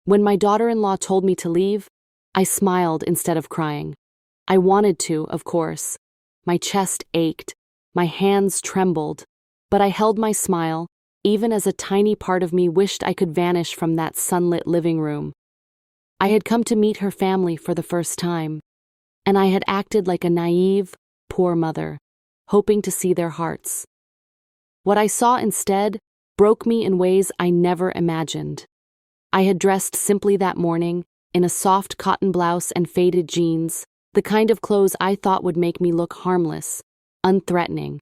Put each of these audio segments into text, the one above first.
When my daughter-in-law told me to leave, I smiled instead of crying. I wanted to, of course. My chest ached, my hands trembled, but I held my smile, even as a tiny part of me wished I could vanish from that sunlit living room. I had come to meet her family for the first time, and I had acted like a naive, poor mother, hoping to see their hearts. What I saw instead broke me in ways I never imagined. I had dressed simply that morning, in a soft cotton blouse and faded jeans, the kind of clothes I thought would make me look harmless, unthreatening.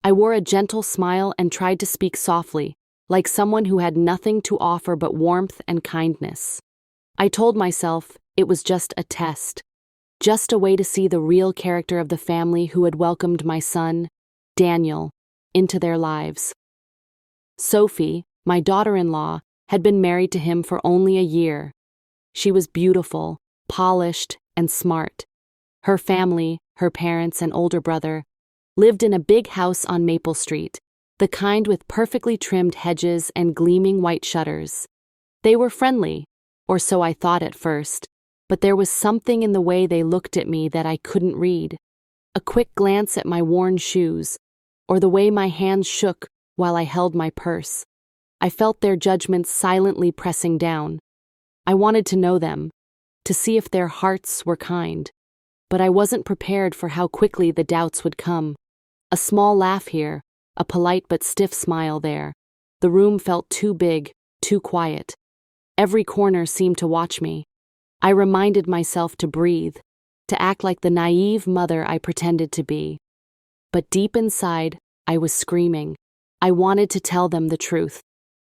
I wore a gentle smile and tried to speak softly, like someone who had nothing to offer but warmth and kindness. I told myself it was just a test, just a way to see the real character of the family who had welcomed my son, Daniel, into their lives. Sophie, my daughter-in-law, had been married to him for only a year. She was beautiful, polished, and smart. Her family, her parents and older brother, lived in a big house on Maple Street, the kind with perfectly trimmed hedges and gleaming white shutters. They were friendly, or so I thought at first, but there was something in the way they looked at me that I couldn't read. A quick glance at my worn shoes, or the way my hands shook while I held my purse. I felt their judgments silently pressing down. I wanted to know them, to see if their hearts were kind. But I wasn't prepared for how quickly the doubts would come. A small laugh here, a polite but stiff smile there. The room felt too big, too quiet. Every corner seemed to watch me. I reminded myself to breathe, to act like the naive mother I pretended to be. But deep inside, I was screaming. I wanted to tell them the truth.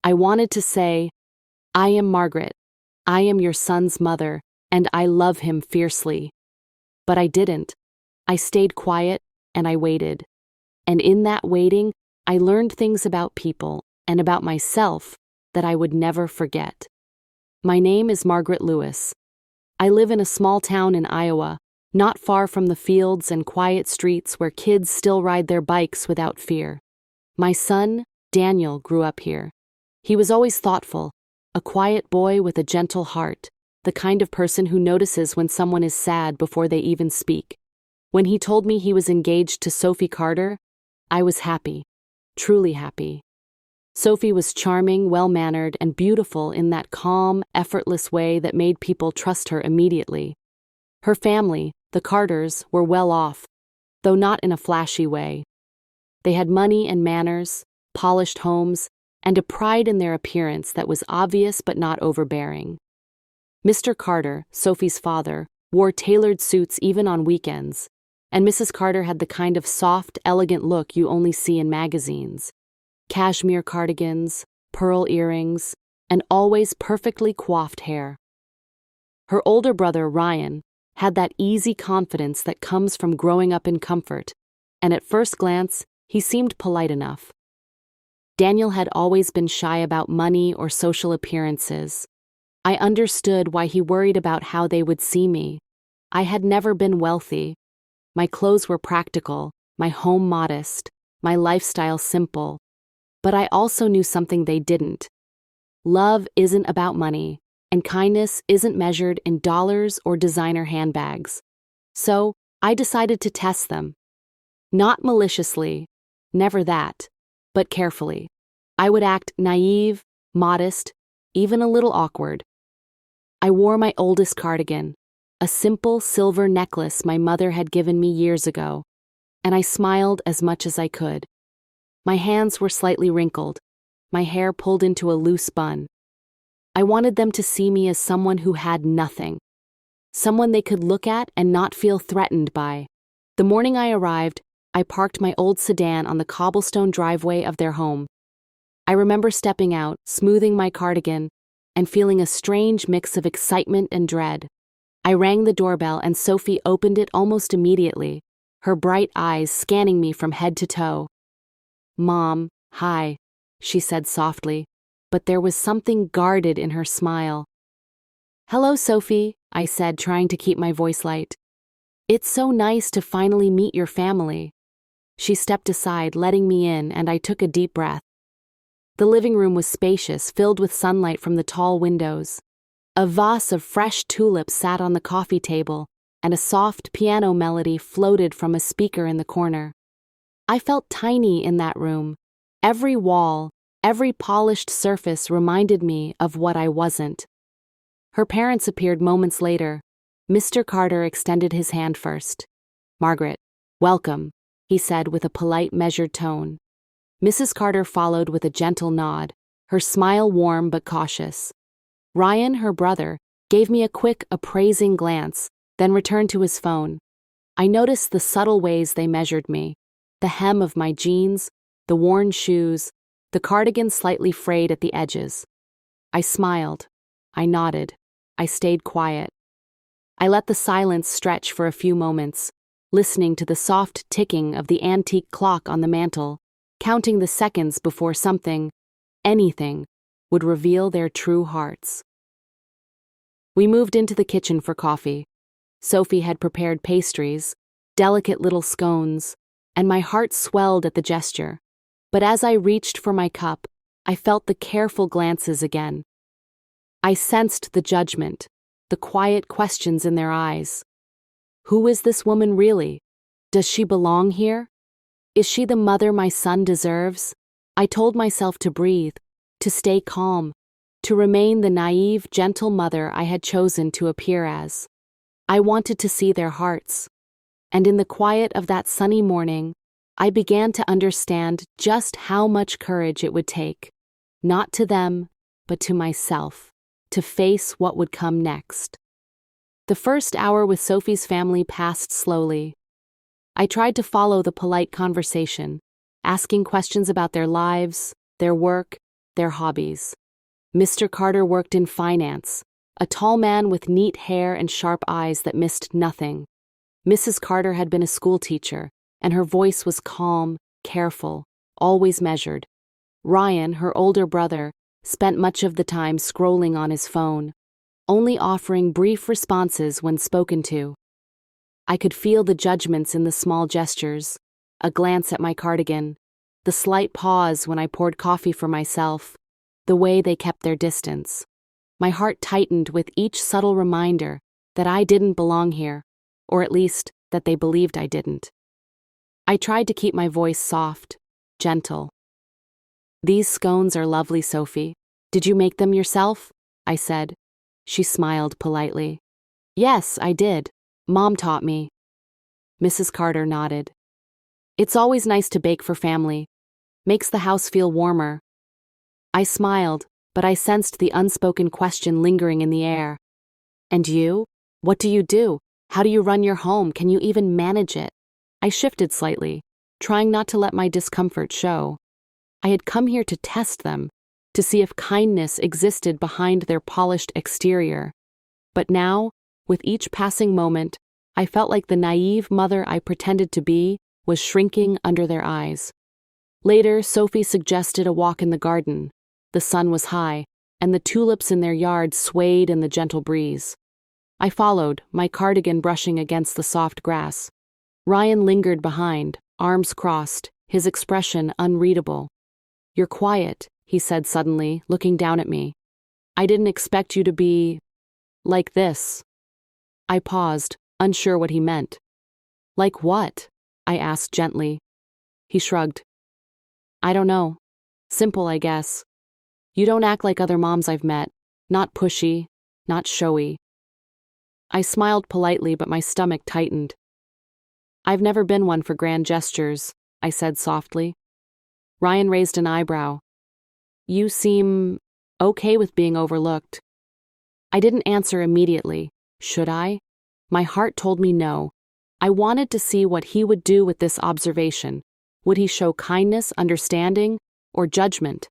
I wanted to say, I am Margaret. I am your son's mother, and I love him fiercely. But I didn't. I stayed quiet, and I waited. And in that waiting, I learned things about people and about myself that I would never forget. My name is Margaret Lewis. I live in a small town in Iowa, not far from the fields and quiet streets where kids still ride their bikes without fear. My son, Daniel, grew up here. He was always thoughtful, a quiet boy with a gentle heart, the kind of person who notices when someone is sad before they even speak. When he told me he was engaged to Sophie Carter, I was happy, truly happy. Sophie was charming, well-mannered, and beautiful in that calm, effortless way that made people trust her immediately. Her family, the Carters, were well off, though not in a flashy way. They had money and manners, polished homes, and a pride in their appearance that was obvious but not overbearing. Mr. Carter, Sophie's father, wore tailored suits even on weekends, and Mrs. Carter had the kind of soft, elegant look you only see in magazines. Cashmere cardigans, pearl earrings, and always perfectly coiffed hair. Her older brother, Ryan, had that easy confidence that comes from growing up in comfort, and at first glance, he seemed polite enough. Daniel had always been shy about money or social appearances. I understood why he worried about how they would see me. I had never been wealthy. My clothes were practical, my home modest, my lifestyle simple. But I also knew something they didn't. Love isn't about money, and kindness isn't measured in dollars or designer handbags. So, I decided to test them. Not maliciously, never that, but carefully. I would act naive, modest, even a little awkward. I wore my oldest cardigan, a simple silver necklace my mother had given me years ago, and I smiled as much as I could. My hands were slightly wrinkled, my hair pulled into a loose bun. I wanted them to see me as someone who had nothing, someone they could look at and not feel threatened by. The morning I arrived, I parked my old sedan on the cobblestone driveway of their home. I remember stepping out, smoothing my cardigan, and feeling a strange mix of excitement and dread. I rang the doorbell and Sophie opened it almost immediately, her bright eyes scanning me from head to toe. "Mom, hi," she said softly, but there was something guarded in her smile. "Hello, Sophie," I said, trying to keep my voice light. "It's so nice to finally meet your family." She stepped aside, letting me in, and I took a deep breath. The living room was spacious, filled with sunlight from the tall windows. A vase of fresh tulips sat on the coffee table, and a soft piano melody floated from a speaker in the corner. I felt tiny in that room. Every wall, every polished surface reminded me of what I wasn't. Her parents appeared moments later. Mr. Carter extended his hand first. "Margaret, welcome," he said with a polite, measured tone. Mrs. Carter followed with a gentle nod, her smile warm but cautious. Ryan, her brother, gave me a quick, appraising glance, then returned to his phone. I noticed the subtle ways they measured me: the hem of my jeans, the worn shoes, the cardigan slightly frayed at the edges. I smiled. I nodded. I stayed quiet. I let the silence stretch for a few moments, listening to the soft ticking of the antique clock on the mantel, counting the seconds before something, anything, would reveal their true hearts. We moved into the kitchen for coffee. Sophie had prepared pastries, delicate little scones, and my heart swelled at the gesture. But as I reached for my cup, I felt the careful glances again. I sensed the judgment, the quiet questions in their eyes. Who is this woman really? Does she belong here? Is she the mother my son deserves? I told myself to breathe, to stay calm, to remain the naive, gentle mother I had chosen to appear as. I wanted to see their hearts. And in the quiet of that sunny morning, I began to understand just how much courage it would take, not to them, but to myself, to face what would come next. The first hour with Sophie's family passed slowly. I tried to follow the polite conversation, asking questions about their lives, their work, their hobbies. Mr. Carter worked in finance, a tall man with neat hair and sharp eyes that missed nothing. Mrs. Carter had been a schoolteacher, and her voice was calm, careful, always measured. Ryan, her older brother, spent much of the time scrolling on his phone, only offering brief responses when spoken to. I could feel the judgments in the small gestures, a glance at my cardigan, the slight pause when I poured coffee for myself, the way they kept their distance. My heart tightened with each subtle reminder that I didn't belong here, or at least that they believed I didn't. I tried to keep my voice soft, gentle. "These scones are lovely, Sophie. Did you make them yourself?" I said. She smiled politely. "Yes, I did. Mom taught me." Mrs. Carter nodded. "It's always nice to bake for family. Makes the house feel warmer." I smiled, but I sensed the unspoken question lingering in the air. "And you? What do you do? How do you run your home? Can you even manage it?" I shifted slightly, trying not to let my discomfort show. I had come here to test them, to see if kindness existed behind their polished exterior. But now, with each passing moment, I felt like the naive mother I pretended to be was shrinking under their eyes. Later, Sophie suggested a walk in the garden. The sun was high, and the tulips in their yard swayed in the gentle breeze. I followed, my cardigan brushing against the soft grass. Ryan lingered behind, arms crossed, his expression unreadable. "You're quiet," he said suddenly, looking down at me. "I didn't expect you to be like this." I paused, unsure what he meant. "Like what?" I asked gently. He shrugged. "I don't know. Simple, I guess. You don't act like other moms I've met. Not pushy, not showy." I smiled politely, but my stomach tightened. "I've never been one for grand gestures," I said softly. Ryan raised an eyebrow. "You seem okay with being overlooked." I didn't answer immediately. Should I? My heart told me no. I wanted to see what he would do with this observation. Would he show kindness, understanding, or judgment?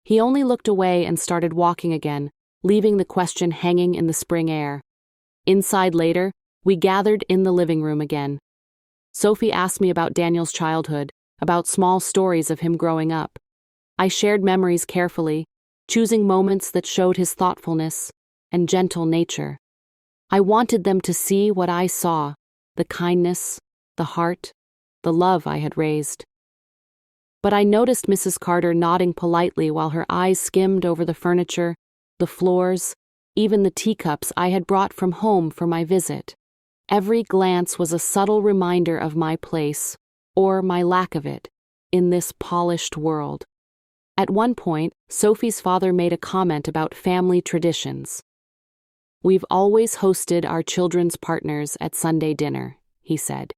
He only looked away and started walking again, leaving the question hanging in the spring air. Inside later, we gathered in the living room again. Sophie asked me about Daniel's childhood, about small stories of him growing up. I shared memories carefully, choosing moments that showed his thoughtfulness and gentle nature. I wanted them to see what I saw, the kindness, the heart, the love I had raised. But I noticed Mrs. Carter nodding politely while her eyes skimmed over the furniture, the floors, even the teacups I had brought from home for my visit. Every glance was a subtle reminder of my place, or my lack of it, in this polished world. At one point, Sophie's father made a comment about family traditions. "We've always hosted our children's partners at Sunday dinner," he said.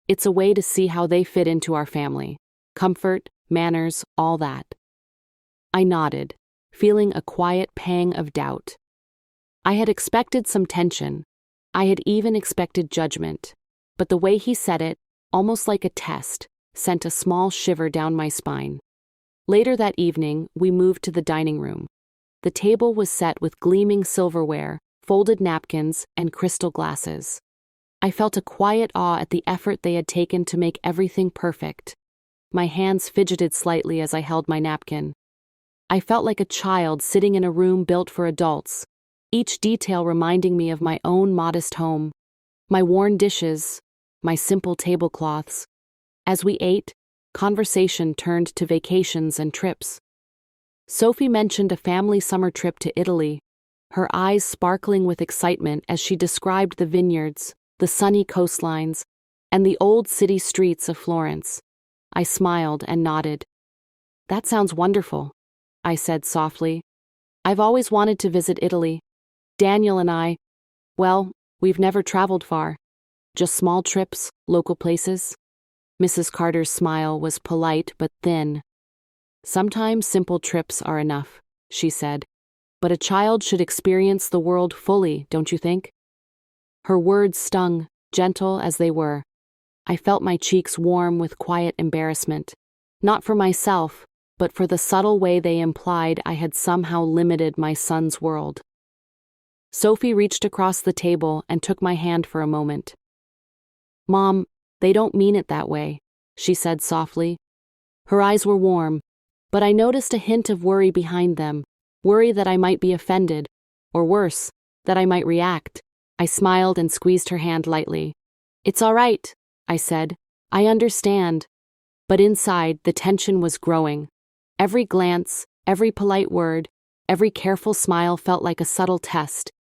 "It's a way to see how they fit into our family. Comfort, manners, all that." I nodded, feeling a quiet pang of doubt. I had expected some tension. I had even expected judgment. But the way he said it, almost like a test, sent a small shiver down my spine. Later that evening, we moved to the dining room. The table was set with gleaming silverware, folded napkins, and crystal glasses. I felt a quiet awe at the effort they had taken to make everything perfect. My hands fidgeted slightly as I held my napkin. I felt like a child sitting in a room built for adults, each detail reminding me of my own modest home, my worn dishes, my simple tablecloths. As we ate, conversation turned to vacations and trips. Sophie mentioned a family summer trip to Italy, her eyes sparkling with excitement as she described the vineyards, the sunny coastlines, and the old city streets of Florence. I smiled and nodded. "That sounds wonderful," I said softly. "I've always wanted to visit Italy. Daniel and I, well, we've never traveled far. Just small trips, local places." Mrs. Carter's smile was polite but thin. "Sometimes simple trips are enough," she said. "But a child should experience the world fully, don't you think?" Her words stung, gentle as they were. I felt my cheeks warm with quiet embarrassment, not for myself, but for the subtle way they implied I had somehow limited my son's world. Sophie reached across the table and took my hand for a moment. "Mom, they don't mean it that way," she said softly. Her eyes were warm, but I noticed a hint of worry behind them, worry that I might be offended, or worse, that I might react. I smiled and squeezed her hand lightly. "It's all right," I said. "I understand." But inside, the tension was growing. Every glance, every polite word, every careful smile felt like a subtle test,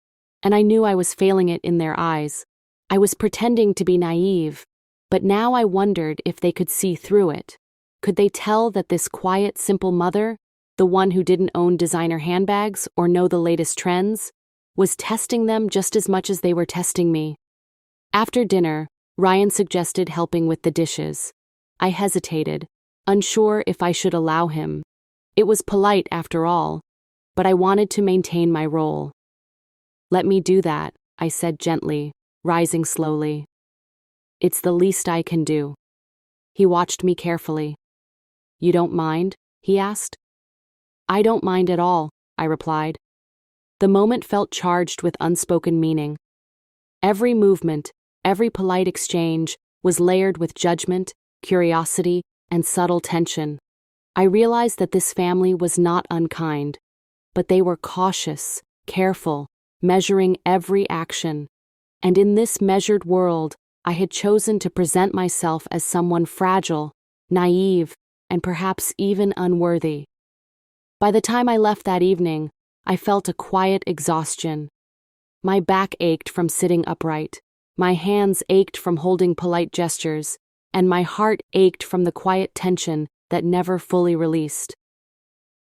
and I knew I was failing it in their eyes. I was pretending to be naive, but now I wondered if they could see through it. Could they tell that this quiet, simple mother, the one who didn't own designer handbags or know the latest trends, was testing them just as much as they were testing me? After dinner, Ryan suggested helping with the dishes. I hesitated, unsure if I should allow him. It was polite after all, but I wanted to maintain my role. "Let me do that," I said gently, rising slowly. "It's the least I can do." He watched me carefully. "You don't mind?" he asked. "I don't mind at all," I replied. The moment felt charged with unspoken meaning. Every movement, every polite exchange was layered with judgment, curiosity, and subtle tension. I realized that this family was not unkind, but they were cautious, careful, measuring every action. And in this measured world, I had chosen to present myself as someone fragile, naive, and perhaps even unworthy. By the time I left that evening, I felt a quiet exhaustion. My back ached from sitting upright, my hands ached from holding polite gestures, and my heart ached from the quiet tension that never fully released.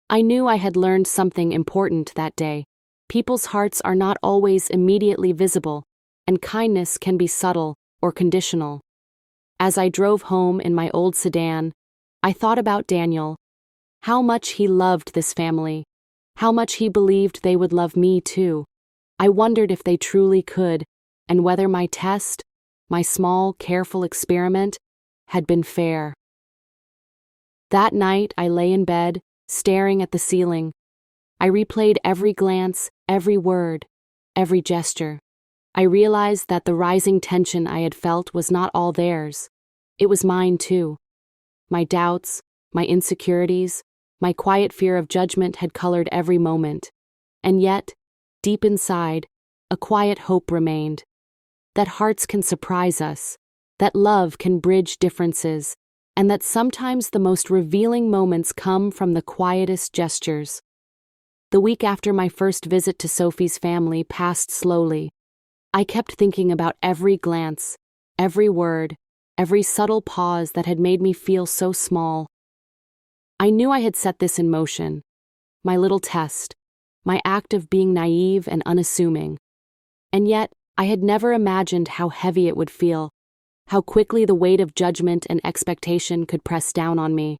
I knew I had learned something important that day. People's hearts are not always immediately visible, and kindness can be subtle or conditional. As I drove home in my old sedan, I thought about Daniel, how much he loved this family, how much he believed they would love me too. I wondered if they truly could, and whether my test, my small, careful experiment, had been fair. That night I lay in bed, staring at the ceiling. I replayed every glance, every word, every gesture. I realized that the rising tension I had felt was not all theirs. It was mine too. My doubts, my insecurities, my quiet fear of judgment had colored every moment. And yet, deep inside, a quiet hope remained. That hearts can surprise us, that love can bridge differences, and that sometimes the most revealing moments come from the quietest gestures. The week after my first visit to Sophie's family passed slowly. I kept thinking about every glance, every word, every subtle pause that had made me feel so small. I knew I had set this in motion, my little test, my act of being naive and unassuming. And yet, I had never imagined how heavy it would feel, how quickly the weight of judgment and expectation could press down on me.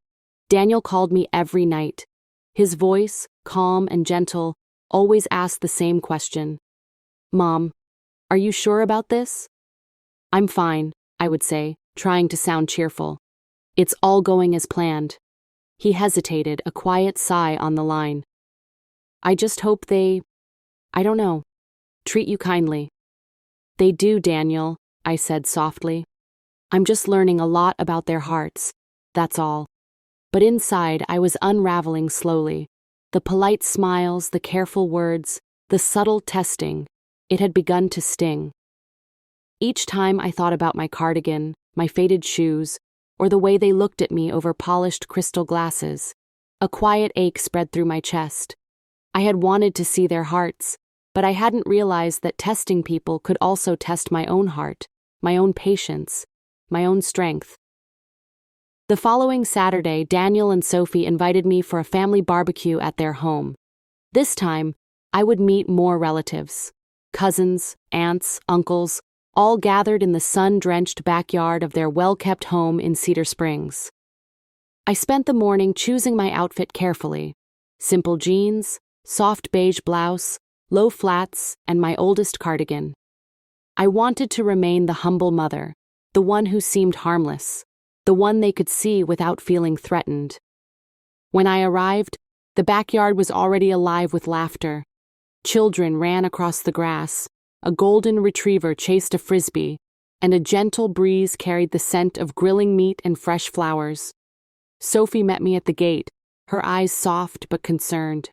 Daniel called me every night. His voice, calm and gentle, always asked the same question. "Mom, are you sure about this?" "I'm fine," I would say, trying to sound cheerful. "It's all going as planned." He hesitated, a quiet sigh on the line. "I just hope I don't know, treat you kindly." "They do, Daniel," I said softly. "I'm just learning a lot about their hearts, that's all." But inside, I was unraveling slowly. The polite smiles, the careful words, the subtle testing, it had begun to sting. Each time I thought about my cardigan, my faded shoes, or the way they looked at me over polished crystal glasses, a quiet ache spread through my chest. I had wanted to see their hearts, but I hadn't realized that testing people could also test my own heart, my own patience, my own strength. The following Saturday, Daniel and Sophie invited me for a family barbecue at their home. This time, I would meet more relatives. Cousins, aunts, uncles, all gathered in the sun-drenched backyard of their well-kept home in Cedar Springs. I spent the morning choosing my outfit carefully. Simple jeans, soft beige blouse, low flats, and my oldest cardigan. I wanted to remain the humble mother, the one who seemed harmless, the one they could see without feeling threatened. When I arrived, the backyard was already alive with laughter. Children ran across the grass, a golden retriever chased a frisbee, and a gentle breeze carried the scent of grilling meat and fresh flowers. Sophie met me at the gate, her eyes soft but concerned.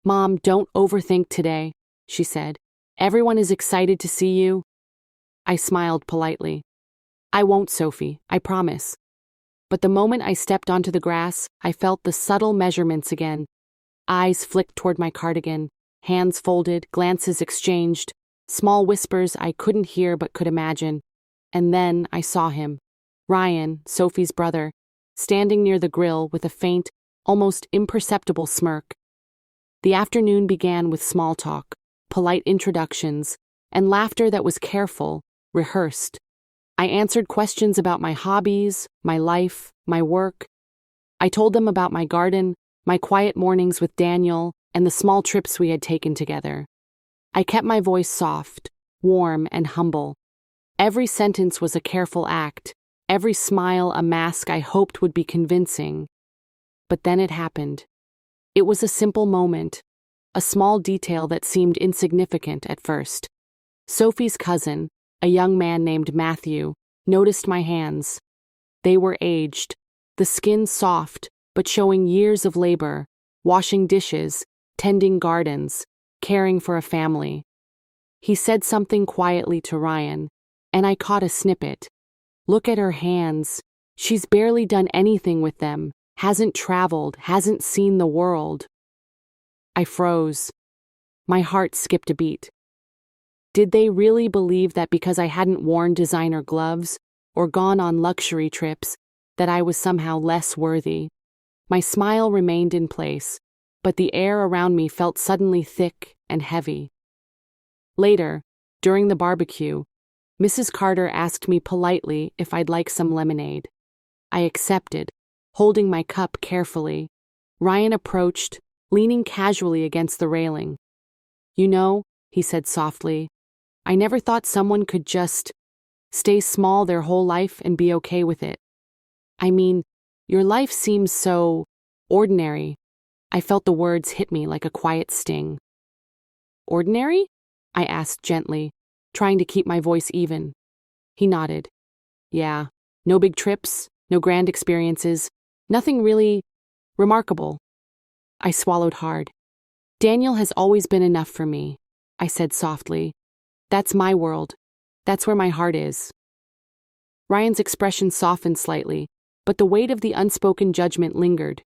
"Mom, don't overthink today," she said. "Everyone is excited to see you." I smiled politely. "I won't, Sophie, I promise." But the moment I stepped onto the grass, I felt the subtle measurements again. Eyes flicked toward my cardigan, hands folded, glances exchanged, small whispers I couldn't hear but could imagine. And then I saw him, Ryan, Sophie's brother, standing near the grill with a faint, almost imperceptible smirk. The afternoon began with small talk, polite introductions, and laughter that was careful, rehearsed. I answered questions about my hobbies, my life, my work. I told them about my garden, my quiet mornings with Daniel, and the small trips we had taken together. I kept my voice soft, warm, and humble. Every sentence was a careful act, every smile a mask I hoped would be convincing. But then it happened. It was a simple moment, a small detail that seemed insignificant at first. Sophie's cousin, a young man named Matthew, noticed my hands. They were aged, the skin soft, but showing years of labor, washing dishes, tending gardens, caring for a family. He said something quietly to Ryan, and I caught a snippet. "Look at her hands. She's barely done anything with them, hasn't traveled, hasn't seen the world." I froze. My heart skipped a beat. Did they really believe that because I hadn't worn designer gloves or gone on luxury trips, that I was somehow less worthy? My smile remained in place, but the air around me felt suddenly thick and heavy. Later, during the barbecue, Mrs. Carter asked me politely if I'd like some lemonade. I accepted, holding my cup carefully. Ryan approached, leaning casually against the railing. "You know," he said softly, "I never thought someone could just stay small their whole life and be okay with it. I mean, your life seems so ordinary." I felt the words hit me like a quiet sting. "Ordinary?" I asked gently, trying to keep my voice even. He nodded. "Yeah, no big trips, no grand experiences, nothing really remarkable." I swallowed hard. "Daniel has always been enough for me," I said softly. "That's my world. That's where my heart is." Ryan's expression softened slightly, but the weight of the unspoken judgment lingered.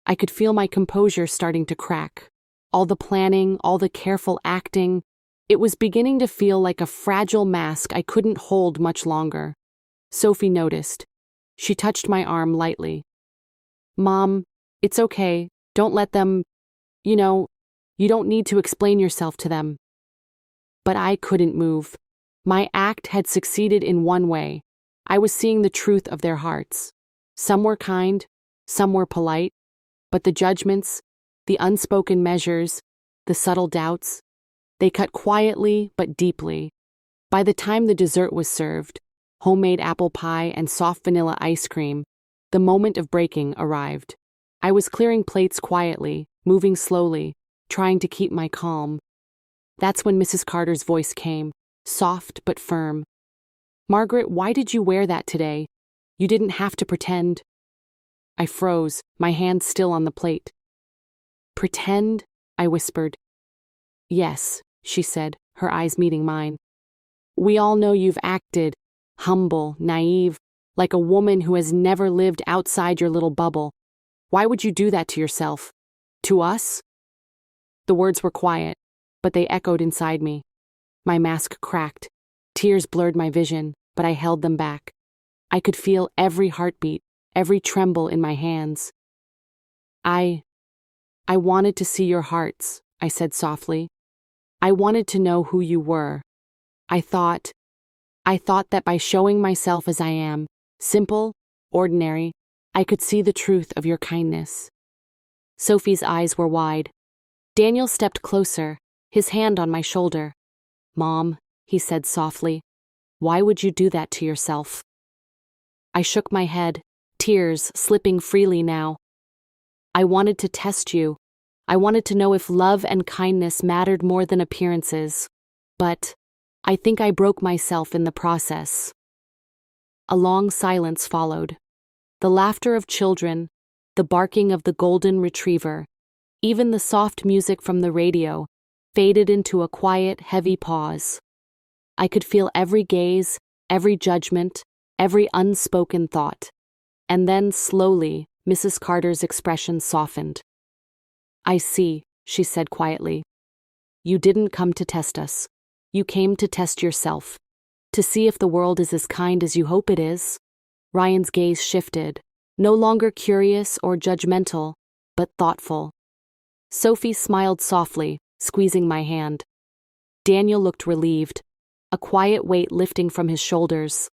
I could feel my composure starting to crack. all the planning, all the careful acting. It was beginning to feel like a fragile mask I couldn't hold much longer. Sophie noticed. She touched my arm lightly. "Mom, it's okay. Don't let them, you know, you don't need to explain yourself to them." But I couldn't move. My act had succeeded in one way. I was seeing the truth of their hearts. Some were kind, some were polite, but the judgments, the unspoken measures, the subtle doubts, they cut quietly but deeply. By the time the dessert was served, homemade apple pie and soft vanilla ice cream, the moment of breaking arrived. I was clearing plates quietly, moving slowly, trying to keep my calm. That's when Mrs. Carter's voice came, soft but firm. "Margaret, why did you wear that today? You didn't have to pretend." I froze, my hand still on the plate. "Pretend?" I whispered. "Yes," she said, her eyes meeting mine. "We all know you've acted, humble, naive, like a woman who has never lived outside your little bubble. Why would you do that to yourself? To us?" The words were quiet, but they echoed inside me. My mask cracked. Tears blurred my vision, but I held them back. I could feel every heartbeat, every tremble in my hands. I wanted to see your hearts," I said softly. "I wanted to know who you were. I thought that by showing myself as I am, simple, ordinary, I could see the truth of your kindness." Sophie's eyes were wide. Daniel stepped closer, his hand on my shoulder. "Mom," he said softly, "why would you do that to yourself?" I shook my head, tears slipping freely now. "I wanted to test you. I wanted to know if love and kindness mattered more than appearances. But I think I broke myself in the process." A long silence followed. The laughter of children, the barking of the golden retriever, even the soft music from the radio, faded into a quiet, heavy pause. I could feel every gaze, every judgment, every unspoken thought. And then, slowly, Mrs. Carter's expression softened. "I see," she said quietly. "You didn't come to test us. You came to test yourself, to see if the world is as kind as you hope it is." Ryan's gaze shifted, no longer curious or judgmental, but thoughtful. Sophie smiled softly, squeezing my hand. Daniel looked relieved, a quiet weight lifting from his shoulders.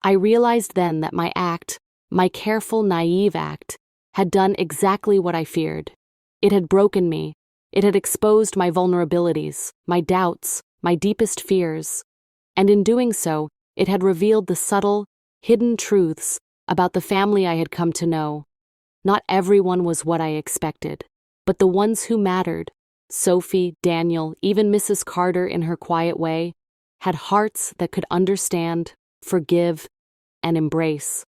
I realized then that my act, my careful, naive act, had done exactly what I feared. It had broken me. It had exposed my vulnerabilities, my doubts, my deepest fears. And in doing so, it had revealed the subtle, hidden truths about the family I had come to know. Not everyone was what I expected, but the ones who mattered, Sophie, Daniel, even Mrs. Carter in her quiet way, had hearts that could understand, forgive, and embrace.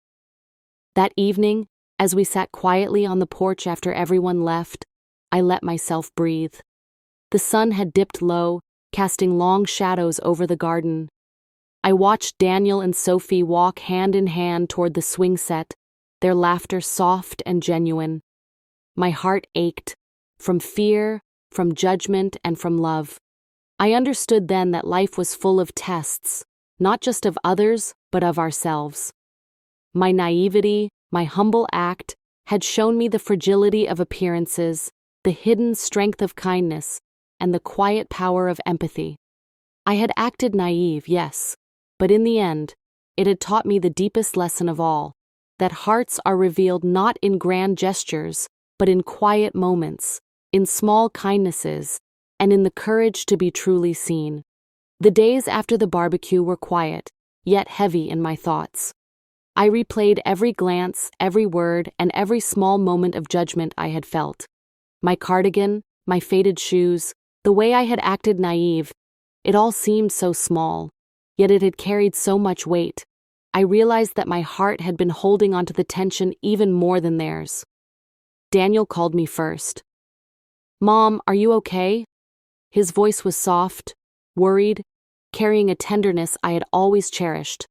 That evening, as we sat quietly on the porch after everyone left, I let myself breathe. The sun had dipped low, casting long shadows over the garden. I watched Daniel and Sophie walk hand in hand toward the swing set, their laughter soft and genuine. My heart ached, from fear, from judgment, and from love. I understood then that life was full of tests, not just of others, but of ourselves. My naivety, my humble act, had shown me the fragility of appearances, the hidden strength of kindness, and the quiet power of empathy. I had acted naive, yes, but in the end, it had taught me the deepest lesson of all, that hearts are revealed not in grand gestures, but in quiet moments, in small kindnesses, and in the courage to be truly seen. The days after the barbecue were quiet, yet heavy in my thoughts. I replayed every glance, every word, and every small moment of judgment I had felt. My cardigan, my faded shoes, the way I had acted naive, it all seemed so small, yet it had carried so much weight. I realized that my heart had been holding onto the tension even more than theirs. Daniel called me first. "Mom, are you okay?" His voice was soft, worried, carrying a tenderness I had always cherished.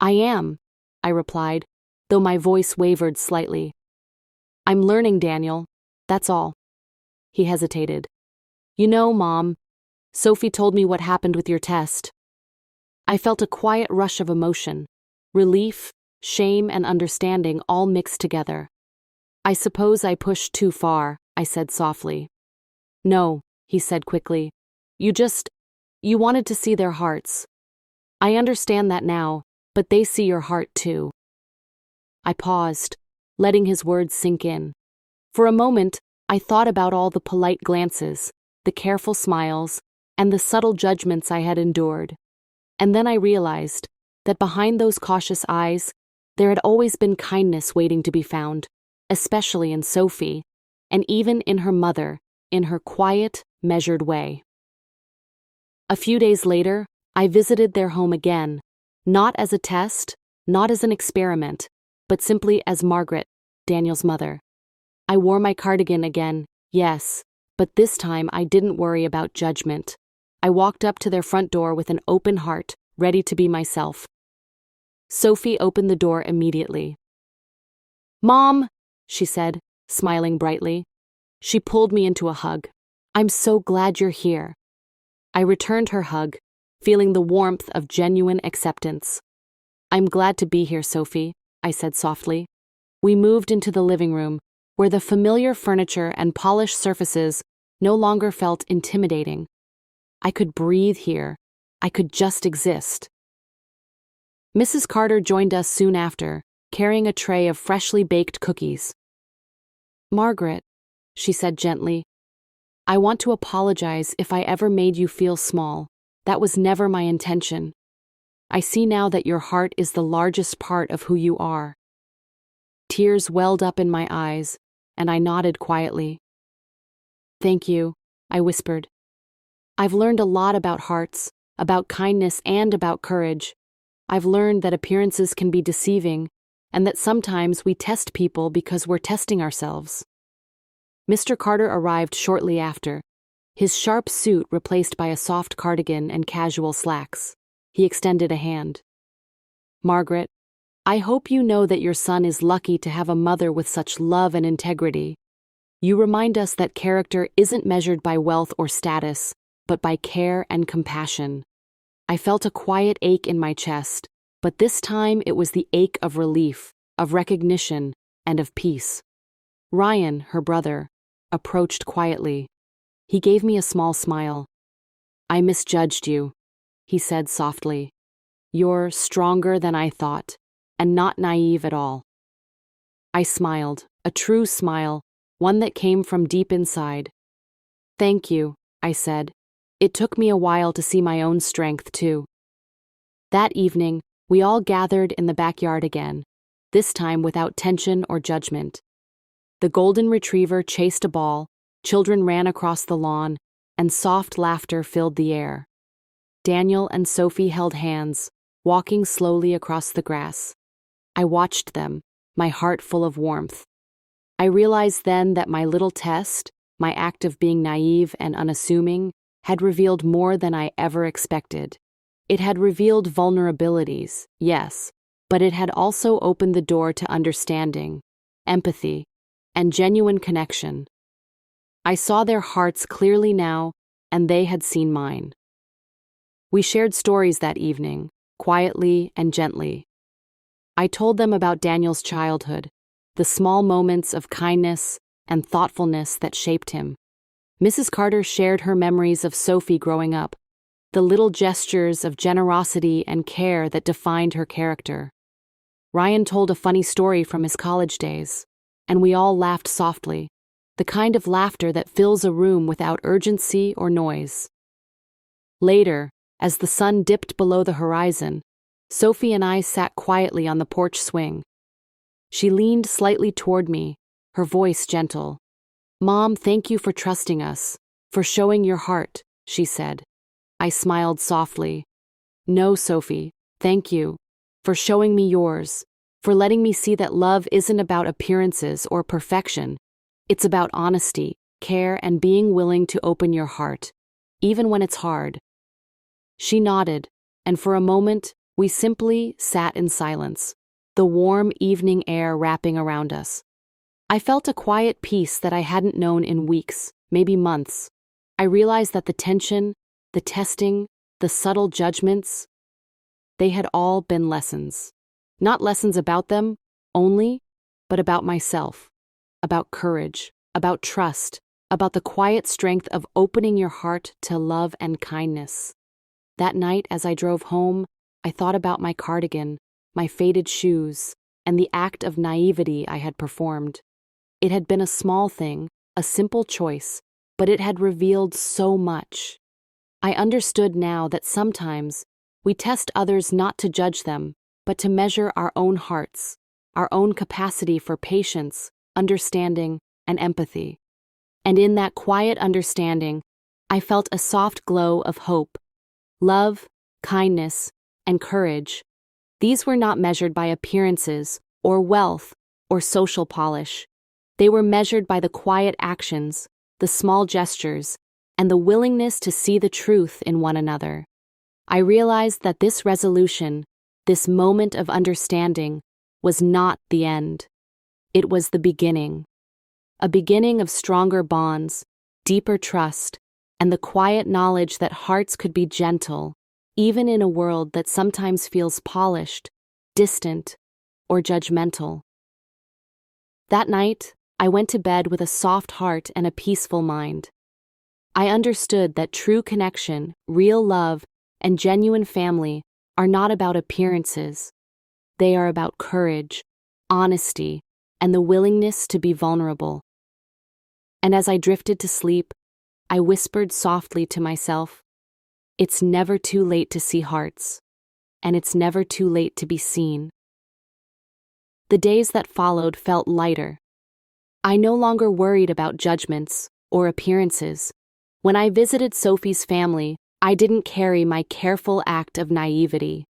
"I am," I replied, though my voice wavered slightly. "I'm learning, Daniel. That's all." He hesitated. You know, Mom, Sophie told me what happened with your test. I felt a quiet rush of emotion. Relief, shame, and understanding all mixed together. I suppose I pushed too far, I said softly. No, he said quickly. You wanted to see their hearts. I understand that now, but they see your heart too. I paused, letting his words sink in. For a moment, I thought about all the polite glances, the careful smiles, and the subtle judgments I had endured. And then I realized that behind those cautious eyes, there had always been kindness waiting to be found, especially in Sophie, and even in her mother, in her quiet, measured way. A few days later, I visited their home again, not as a test, not as an experiment, but simply as Margaret, Daniel's mother. I wore my cardigan again, yes, but this time I didn't worry about judgment. I walked up to their front door with an open heart, ready to be myself. Sophie opened the door immediately. Mom, she said, smiling brightly. She pulled me into a hug. I'm so glad you're here. I returned her hug, feeling the warmth of genuine acceptance. I'm glad to be here, Sophie, I said softly. We moved into the living room, where the familiar furniture and polished surfaces no longer felt intimidating. I could breathe here. I could just exist. Mrs. Carter joined us soon after, carrying a tray of freshly baked cookies. Margaret, she said gently, I want to apologize if I ever made you feel small. That was never my intention. I see now that your heart is the largest part of who you are. Tears welled up in my eyes, and I nodded quietly. Thank you, I whispered. I've learned a lot about hearts, about kindness, and about courage. I've learned that appearances can be deceiving, and that sometimes we test people because we're testing ourselves. Mr. Carter arrived shortly after, his sharp suit replaced by a soft cardigan and casual slacks. He extended a hand. Margaret, I hope you know that your son is lucky to have a mother with such love and integrity. You remind us that character isn't measured by wealth or status, but by care and compassion. I felt a quiet ache in my chest, but this time it was the ache of relief, of recognition, and of peace. Ryan, her brother, approached quietly. He gave me a small smile. I misjudged you, he said softly. You're stronger than I thought, and not naive at all. I smiled, a true smile, one that came from deep inside. Thank you, I said. It took me a while to see my own strength, too. That evening, we all gathered in the backyard again, this time without tension or judgment. The golden retriever chased a ball, children ran across the lawn, and soft laughter filled the air. Daniel and Sophie held hands, walking slowly across the grass. I watched them, my heart full of warmth. I realized then that my little test, my act of being naive and unassuming, had revealed more than I ever expected. It had revealed vulnerabilities, yes, but it had also opened the door to understanding, empathy, and genuine connection. I saw their hearts clearly now, and they had seen mine. We shared stories that evening, quietly and gently. I told them about Daniel's childhood, the small moments of kindness and thoughtfulness that shaped him. Mrs. Carter shared her memories of Sophie growing up, the little gestures of generosity and care that defined her character. Ryan told a funny story from his college days, and we all laughed softly, the kind of laughter that fills a room without urgency or noise. Later, as the sun dipped below the horizon, Sophie and I sat quietly on the porch swing. She leaned slightly toward me, her voice gentle. Mom, thank you for trusting us, for showing your heart, she said. I smiled softly. No, Sophie, thank you, for showing me yours, for letting me see that love isn't about appearances or perfection. It's about honesty, care, and being willing to open your heart, even when it's hard. She nodded, and for a moment, we simply sat in silence, the warm evening air wrapping around us. I felt a quiet peace that I hadn't known in weeks, maybe months. I realized that the tension, the testing, the subtle judgments, they had all been lessons. Not lessons about them only, but about myself, about courage, about trust, about the quiet strength of opening your heart to love and kindness. That night, as I drove home, I thought about my cardigan, my faded shoes, and the act of naivety I had performed. It had been a small thing, a simple choice, but it had revealed so much. I understood now that sometimes we test others not to judge them, but to measure our own hearts, our own capacity for patience, understanding, and empathy. And in that quiet understanding, I felt a soft glow of hope. Love, kindness, and courage. These were not measured by appearances, or wealth, or social polish. They were measured by the quiet actions, the small gestures, and the willingness to see the truth in one another. I realized that this resolution, this moment of understanding, was not the end. It was the beginning. A beginning of stronger bonds, deeper trust, and the quiet knowledge that hearts could be gentle, even in a world that sometimes feels polished, distant, or judgmental. That night, I went to bed with a soft heart and a peaceful mind. I understood that true connection, real love, and genuine family are not about appearances. They are about courage, honesty, and the willingness to be vulnerable. And as I drifted to sleep, I whispered softly to myself, "It's never too late to see hearts, and it's never too late to be seen." The days that followed felt lighter. I no longer worried about judgments or appearances. When I visited Sophie's family, I didn't carry my careful act of naivety.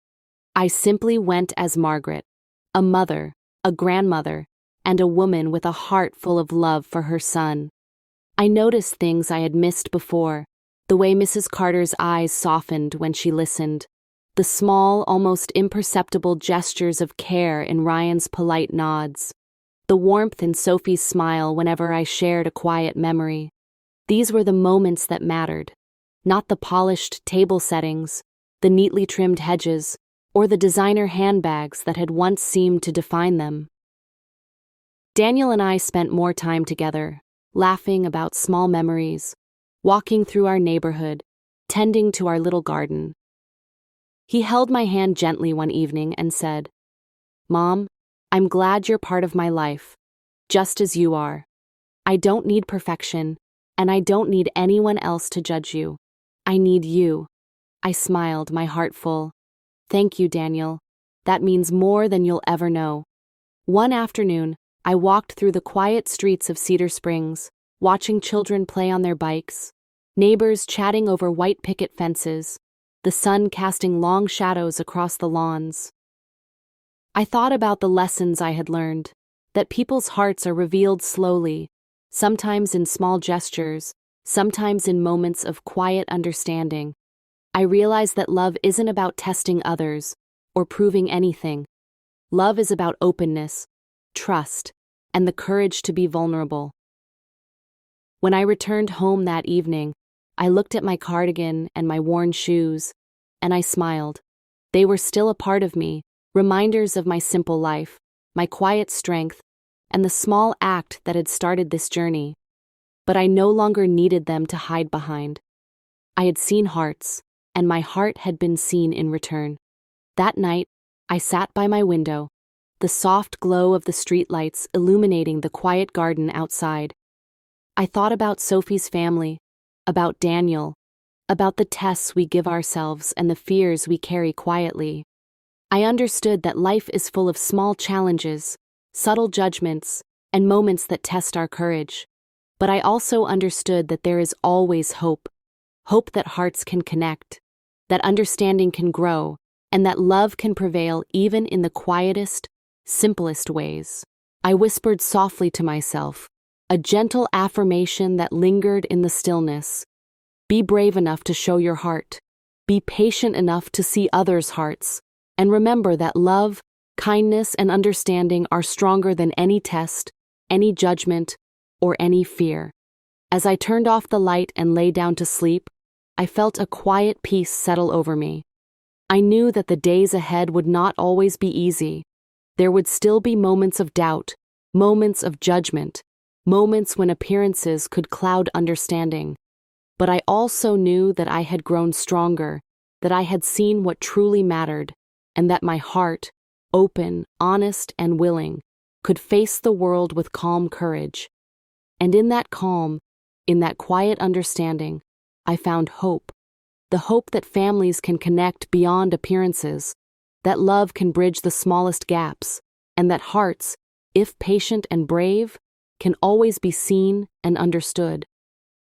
I simply went as Margaret, a mother, a grandmother, and a woman with a heart full of love for her son. I noticed things I had missed before, the way Mrs. Carter's eyes softened when she listened, the small, almost imperceptible gestures of care in Ryan's polite nods, the warmth in Sophie's smile whenever I shared a quiet memory. These were the moments that mattered, not the polished table settings, the neatly trimmed hedges, or the designer handbags that had once seemed to define them. Daniel and I spent more time together, laughing about small memories, walking through our neighborhood, tending to our little garden. He held my hand gently one evening and said, "Mom, I'm glad you're part of my life, just as you are. I don't need perfection, and I don't need anyone else to judge you. I need you." I smiled, my heart full. "Thank you, Daniel. That means more than you'll ever know." One afternoon, I walked through the quiet streets of Cedar Springs, watching children play on their bikes, neighbors chatting over white picket fences, the sun casting long shadows across the lawns. I thought about the lessons I had learned, that people's hearts are revealed slowly, sometimes in small gestures, sometimes in moments of quiet understanding. I realized that love isn't about testing others or proving anything. Love is about openness, trust, and the courage to be vulnerable. When I returned home that evening, I looked at my cardigan and my worn shoes, and I smiled. They were still a part of me, reminders of my simple life, my quiet strength, and the small act that had started this journey. But I no longer needed them to hide behind. I had seen hearts, and my heart had been seen in return. That night, I sat by my window, the soft glow of the streetlights illuminating the quiet garden outside. I thought about Sophie's family, about Daniel, about the tests we give ourselves and the fears we carry quietly. I understood that life is full of small challenges, subtle judgments, and moments that test our courage. But I also understood that there is always hope, hope that hearts can connect, that understanding can grow, and that love can prevail even in the quietest, simplest ways. I whispered softly to myself, a gentle affirmation that lingered in the stillness. Be brave enough to show your heart. Be patient enough to see others' hearts. And remember that love, kindness, and understanding are stronger than any test, any judgment, or any fear. As I turned off the light and lay down to sleep, I felt a quiet peace settle over me. I knew that the days ahead would not always be easy. There would still be moments of doubt, moments of judgment, moments when appearances could cloud understanding. But I also knew that I had grown stronger, that I had seen what truly mattered, and that my heart, open, honest, and willing, could face the world with calm courage. And in that calm, in that quiet understanding, I found hope. The hope that families can connect beyond appearances, that love can bridge the smallest gaps, and that hearts, if patient and brave, can always be seen and understood.